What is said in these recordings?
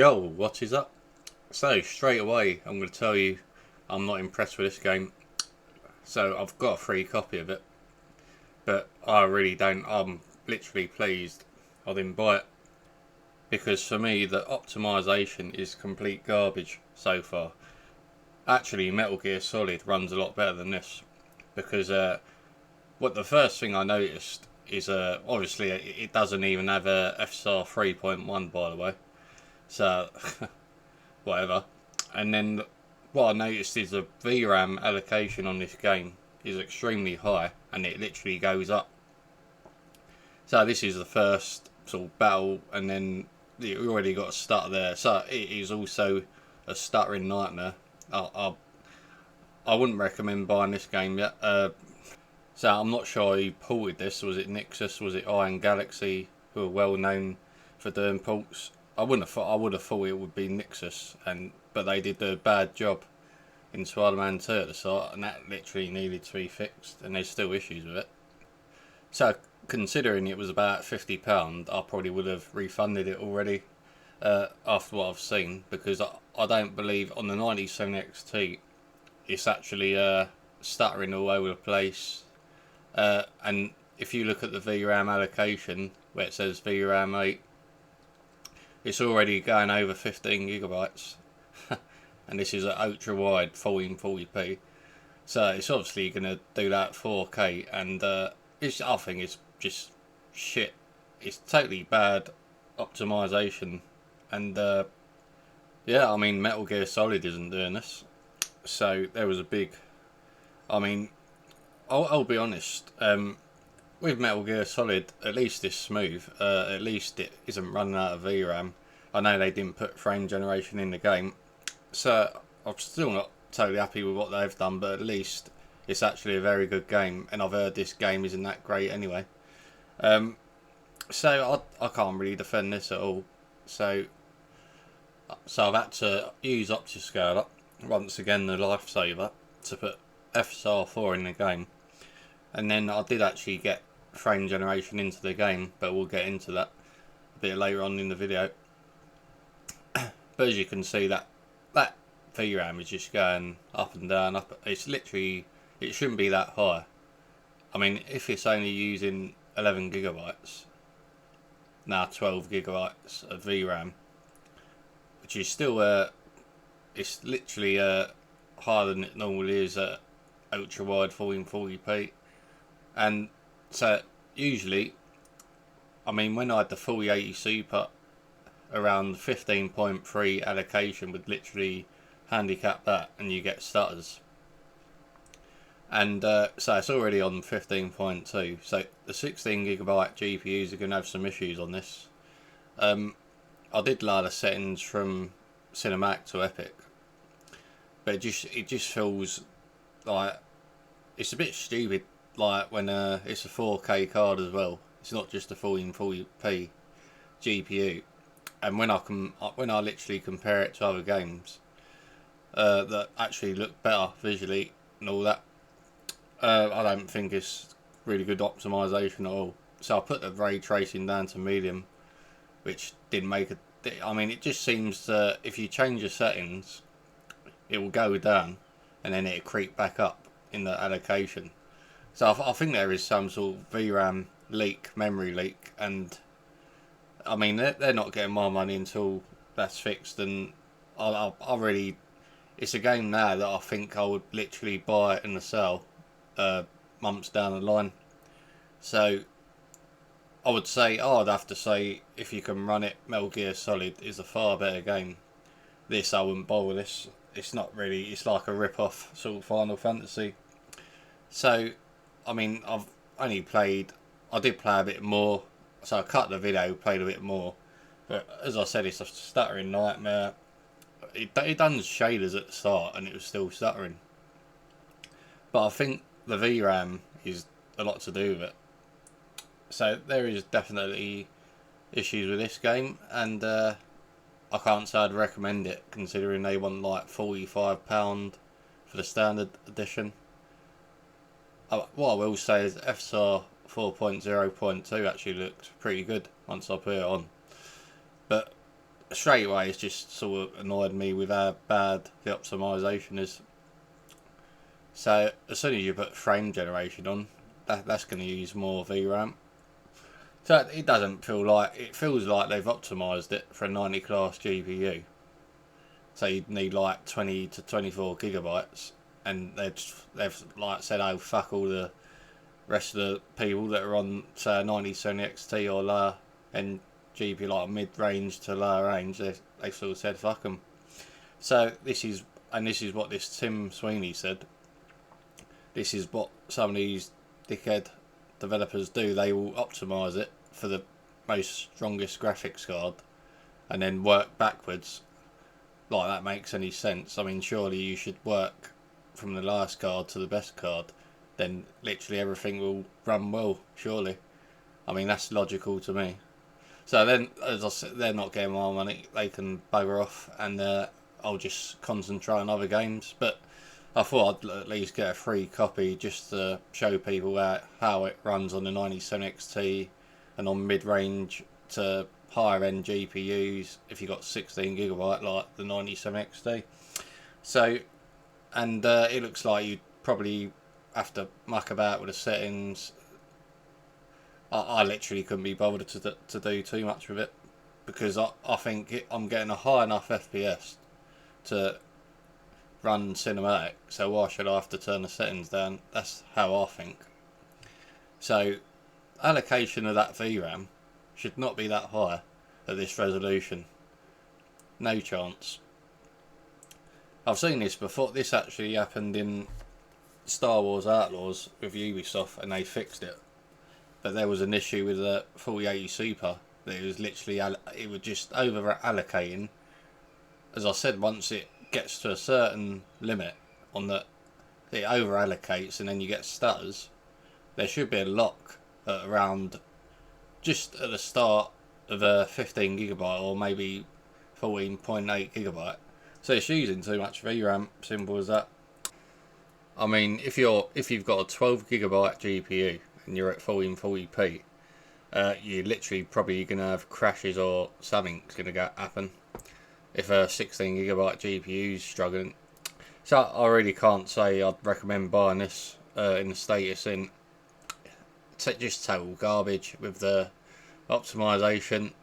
Yo, what is up? So, straight away, I'm going to tell you I'm not impressed with this game. So, I've got a free copy of it, but I really don't. I'm literally pleased I didn't buy it. Because for me, the optimization is complete garbage so far. Actually, Metal Gear Solid runs a lot better than this. Because what the first thing I noticed is obviously it doesn't even have a FSR 3.1, by the way. So, whatever. And then what I noticed is the VRAM allocation on this game is extremely high, and it literally goes up. So this is the first sort of battle, and then you already got a stutter there. So it is also a stuttering nightmare. I wouldn't recommend buying this game yet. So I'm not sure who ported this. Was it Nixus? Was it Iron Galaxy, who are well known for doing ports? I would have thought it would be Nixus, but they did a bad job in Spider-Man 2 at the start, and that literally needed to be fixed, and there's still issues with it. So, considering it was about £50, I probably would have refunded it already after what I've seen, because I don't believe on the 97 XT it's actually stuttering all over the place. And if you look at the VRAM allocation, where it says VRAM 8, it's already going over 15 gigabytes. And this is an ultra wide 1440p, so it's obviously going to do that 4K, and I think it's just shit. It's totally bad optimization, and yeah, I mean Metal Gear Solid isn't doing this, so there was a big. I mean, I'll be honest. With Metal Gear Solid, at least it's smooth. At least it isn't running out of VRAM. I know they didn't put frame generation in the game, so I'm still not totally happy with what they've done, but at least it's actually a very good game, and I've heard this game isn't that great anyway. So I can't really defend this at all. So I've had to use Optiscaler, once again the lifesaver, to put FSR4 in the game. And then I did actually get frame generation into the game, but we'll get into that a bit later on in the video. But as you can see, that VRAM is just going up and down. It's literally, it shouldn't be that high. I mean, if it's only using 11 gigabytes, now 12 gigabytes of VRAM, which is still it's literally higher than it normally is at ultra wide 1440p. And so usually, I mean, when I had the 4080 Super, around 15.3 allocation would literally handicap that, and you get stutters. And so it's already on 15.2, so the 16GB GPUs are going to have some issues on this. I did lower the settings from cinematic to epic, but it just feels like it's a bit stupid, like when it's a 4K card as well. It's not just a 1440p GPU. And when I literally compare it to other games that actually look better visually and all that, I don't think it's really good optimization at all. So I put the ray tracing down to medium, which didn't make a. I mean, it just seems if you change your settings, it will go down, and then it'll creep back up in the allocation. So I think there is some sort of VRAM leak, memory leak, and I mean, they're not getting my money until that's fixed, and I really, it's a game now that I think I would literally buy it in the sale months down the line. So I would say, I'd have to say, if you can run it, Metal Gear Solid is a far better game. This, I wouldn't bother this. It's not really, it's like a rip-off sort of Final Fantasy. So, I mean, I did play a bit more. So I cut the video, played a bit more, but as I said, it's a stuttering nightmare. It done shaders at the start, and it was still stuttering. But I think the VRAM is a lot to do with it. So there is definitely issues with this game, and I can't say I'd recommend it, considering they want like £45 for the standard edition. What I will say is FSR 4.0.2 actually looked pretty good once I put it on. But straight away it's just sort of annoyed me with how bad the optimization is. So as soon as you put frame generation on, that's going to use more VRAM. So it doesn't feel like, it feels like they've optimized it for a 90 class GPU. So you'd need like 20 to 24 gigabytes, and they've like said, oh fuck all the rest of the people that are on say 9070 XT or lower end GPU, like mid-range to lower range. They sort of said fuck them. So this is what this Tim Sweeney said. This is what some of these dickhead developers do. They will optimise it for the most strongest graphics card and then work backwards. Like that makes any sense? I mean, surely you should work from the last card to the best card. Then literally everything will run well, surely. I mean, that's logical to me. So then, as I said, they're not getting my money. They can bugger off, and I'll just concentrate on other games. But I thought I'd at least get a free copy just to show people how it runs on the 97 XT and on mid-range to higher end GPUs if you got 16 gigabyte like the 97 XT. So, and it looks like you'd probably have to muck about with the settings. I literally couldn't be bothered to do too much with it, because I think I'm getting a high enough FPS to run cinematic, so why should I have to turn the settings down? That's how I think. So allocation of that VRAM should not be that high at this resolution. No chance. I've seen this before. This actually happened in Star Wars Outlaws with Ubisoft, and they fixed it. But there was an issue with the 4080 Super that it was literally, it was just over allocating. As I said, once it gets to a certain limit on the, it over allocates, and then you get stutters. There should be a lock at around just at the start of a 15 gigabyte or maybe 14.8 gigabyte. So it's using too much VRAM, simple as that. I mean, if you've got a 12 gigabyte GPU and you're at 1440p, you're literally probably going to have crashes or something's going to happen if a 16 gigabyte GPU is struggling. So I really can't say I'd recommend buying this in the status. In just total garbage with the optimization.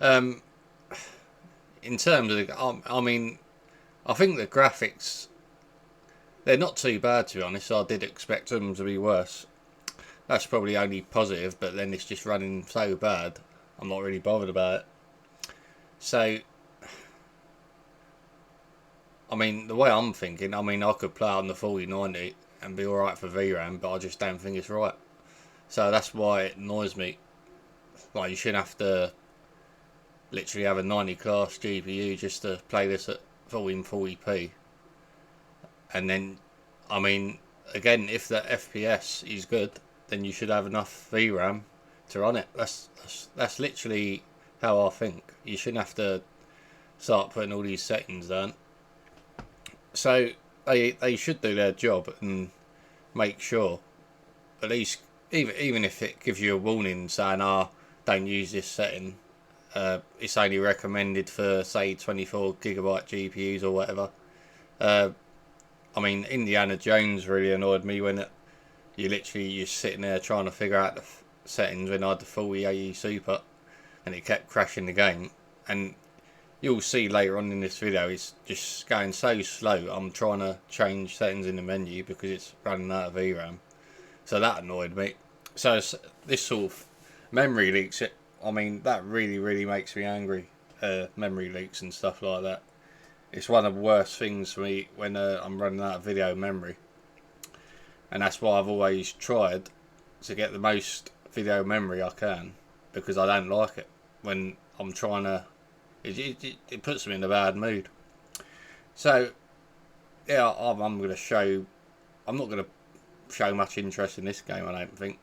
In terms of I mean, I think the graphics, they're not too bad, to be honest. I did expect them to be worse. That's probably only positive, but then it's just running so bad, I'm not really bothered about it. So, I mean, the way I'm thinking, I mean, I could play on the 4090 and be alright for VRAM, but I just don't think it's right. So that's why it annoys me. Like, you shouldn't have to literally have a 90 class GPU just to play this at 1440p. And then, I mean, again, if the FPS is good, then you should have enough VRAM to run it. That's literally how I think. You shouldn't have to start putting all these settings down. So they should do their job and make sure, at least, even if it gives you a warning saying, don't use this setting, it's only recommended for, say, 24 gigabyte GPUs or whatever. I mean, Indiana Jones really annoyed me when you're sitting there trying to figure out the settings when I had the 4080 Super, and it kept crashing the game. And you'll see later on in this video, it's just going so slow. I'm trying to change settings in the menu because it's running out of VRAM. So that annoyed me. So this sort of memory leaks, I mean, that really makes me angry. Memory leaks and stuff like that. It's one of the worst things for me when I'm running out of video memory. And that's why I've always tried to get the most video memory I can, because I don't like it when I'm trying to, it puts me in a bad mood. So yeah, I'm going to show, I'm not going to show much interest in this game, I don't think.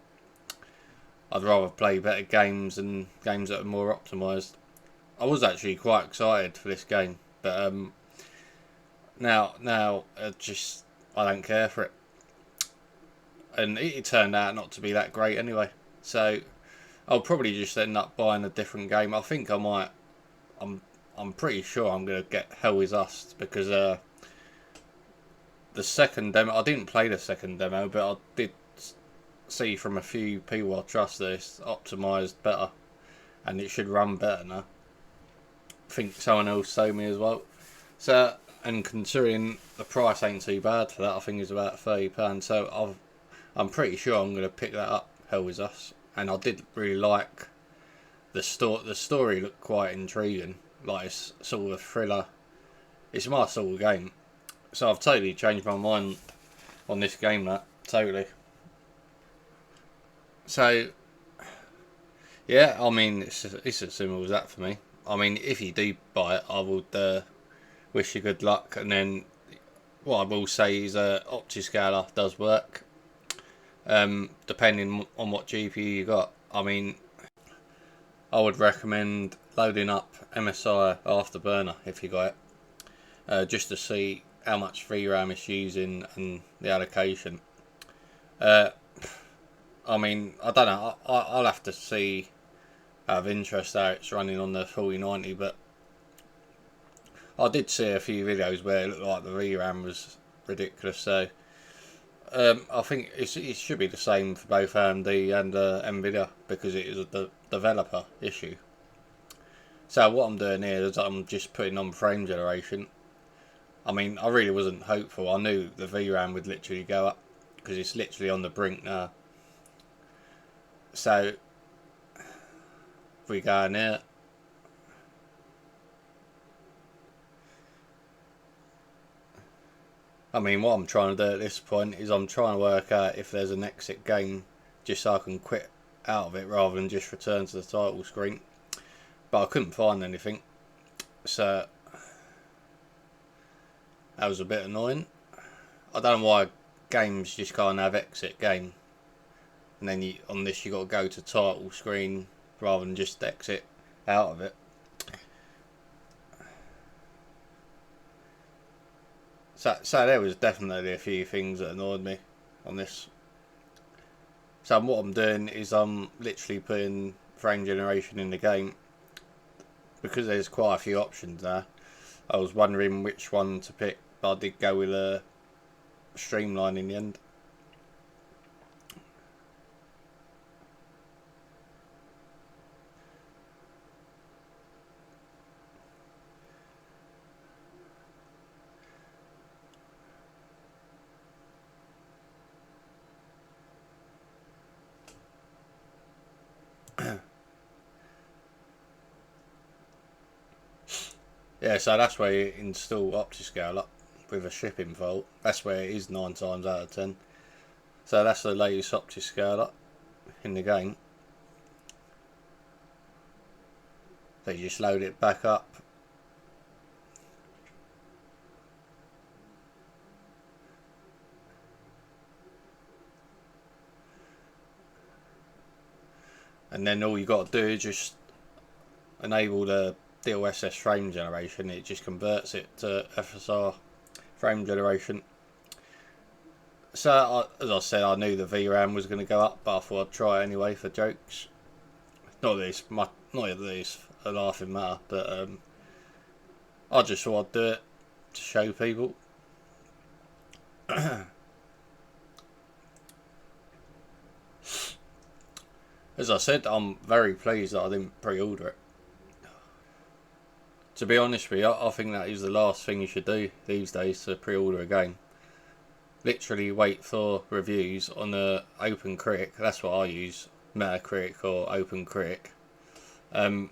I'd rather play better games and games that are more optimised. I was actually quite excited for this game, but now I don't care for it. And it turned out not to be that great anyway. So I'll probably just end up buying a different game. I think I might. I'm pretty sure I'm going to get Hell Is Us, because the second demo, I didn't play the second demo, but I did see from a few people I trust that it's optimised better and it should run better now. I think someone else told me as well. So, and considering the price ain't too bad for that, I think it's about £30. So I'm pretty sure I'm going to pick that up, Hell Is Us. And I did really like the story looked quite intriguing. Like, it's sort of a thriller. It's my sort of game. So I've totally changed my mind on this game, that totally. So yeah, I mean, it's as simple as that for me. I mean, if you do buy it, I would wish you good luck. And then what I will say is Optiscaler does work, depending on what GPU you got. I mean, I would recommend loading up MSI Afterburner if you got it, just to see how much VRAM it's using and the allocation. I mean, I don't know. I'll have to see out of interest how it's running on the 4090, but I did see a few videos where it looked like the VRAM was ridiculous. So I think it should be the same for both AMD and Nvidia, because it is a developer issue. So what I'm doing here is I'm just putting on frame generation. I mean, I really wasn't hopeful. I knew the VRAM would literally go up, because it's literally on the brink now. So if we go in here, I mean, what I'm trying to do at this point is I'm trying to work out if there's an exit game, just so I can quit out of it rather than just return to the title screen. But I couldn't find anything, so that was a bit annoying. I don't know why games just can't have exit game, and then on this you got to go to title screen rather than just exit out of it. So there was definitely a few things that annoyed me on this. So what I'm doing is I'm literally putting frame generation in the game, because there's quite a few options there. I was wondering which one to pick, but I did go with a Streamline in the end. Yeah, so that's where you install Optiscaler with a shipping fault. That's where it is 9 times out of 10. So that's the latest Optiscaler in the game. So you just load it back up. And then all you got to do is just enable the DLSS frame generation. It just converts it to FSR frame generation. So as I said, I knew the VRAM was going to go up, but I thought I'd try it anyway for jokes. Not that it's a laughing matter, but I just thought I'd do it to show people. As I said, I'm very pleased that I didn't pre-order it. To be honest with you, I think that is the last thing you should do these days, to pre-order a game. Literally wait for reviews on the OpenCritic. That's what I use, Metacritic or OpenCritic, and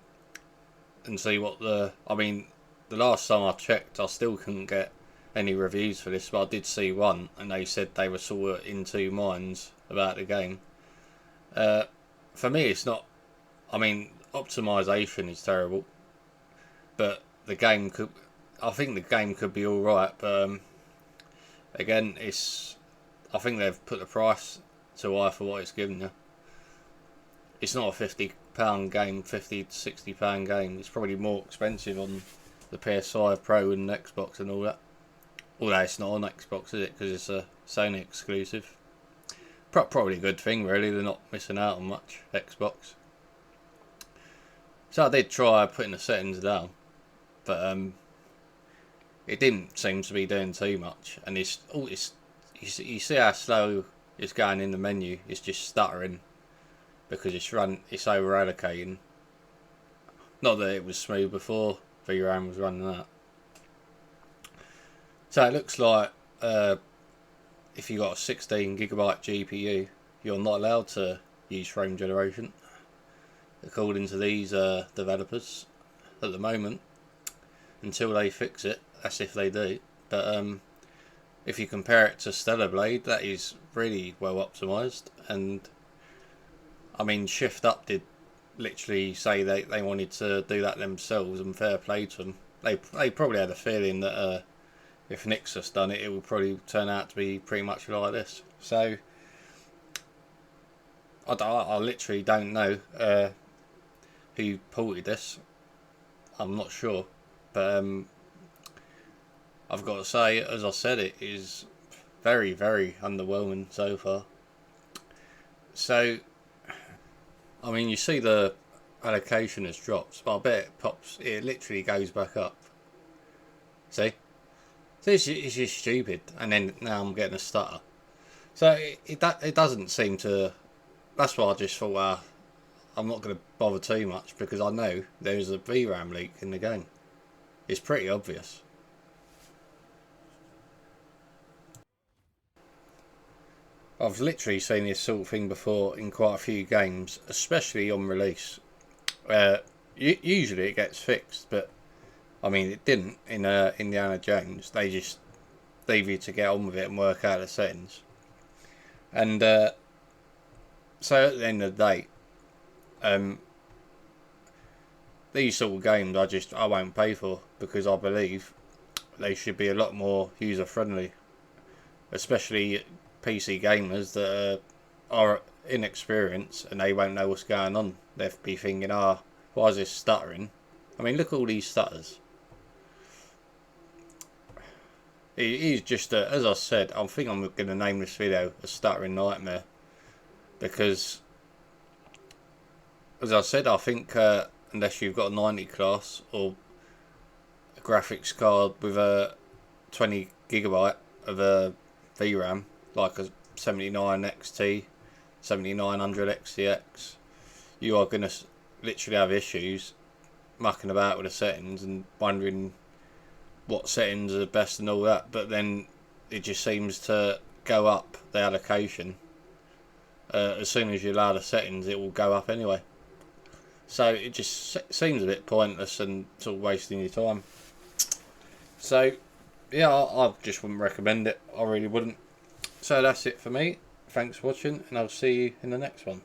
see what I mean, the last time I checked, I still couldn't get any reviews for this, but I did see one, and they said they were sort of in two minds about the game. For me, it's not. I mean, optimization is terrible, but the game could. I think the game could be all right, but again, I think they've put the price too high for what it's given you. It's not a £50 game, £50 to £60 game. It's probably more expensive on the PS5 Pro and Xbox and all that. Although it's not on Xbox, is it? Because it's a Sony exclusive. Probably a good thing, really. They're not missing out on much, Xbox. So I did try putting the settings down. but it didn't seem to be doing too much. And you see how slow it's going in the menu. It's just stuttering because it's over allocating. Not that it was smooth before VRAM was running that. So it looks like if you got a 16GB GPU, you're not allowed to use frame generation, according to these developers at the moment, until they fix it. That's if they do. But if you compare it to Stellar Blade, that is really well optimized. And I mean, Shift Up did literally say they wanted to do that themselves, and fair play to them. They probably had a feeling that if Nixus done it, it would probably turn out to be pretty much like this. So I literally don't know who ported this. I'm not sure, but I've got to say, as I said, it is very, very underwhelming so far. So, I mean, you see the allocation has dropped, but I bet it literally goes back up. See? So it's just stupid, and then now I'm getting a stutter. So it doesn't seem to. That's why I just thought, I'm not going to bother too much, because I know there's a VRAM leak in the game. It's pretty obvious. I've literally seen this sort of thing before in quite a few games, especially on release. Usually it gets fixed, but I mean it didn't in Indiana Jones. They just leave you to get on with it and work out the settings. And so at the end of the day, these sort of games I won't pay for, because I believe they should be a lot more user friendly, especially PC gamers that are inexperienced and they won't know what's going on. They'll be thinking, why is this stuttering? I mean, look at all these stutters. It is just, as I said, I think I'm going to name this video a stuttering nightmare, because, as I said, I think unless you've got a 90 class or a graphics card with a 20GB of a VRAM, like a 79 XT, 7900 XTX, you are going to literally have issues mucking about with the settings and wondering what settings are best and all that. But then it just seems to go up the allocation. As soon as you allow the settings, it will go up anyway. So it just seems a bit pointless and sort of wasting your time. So yeah, I just wouldn't recommend it. I really wouldn't. So that's it for me. Thanks for watching, and I'll see you in the next one.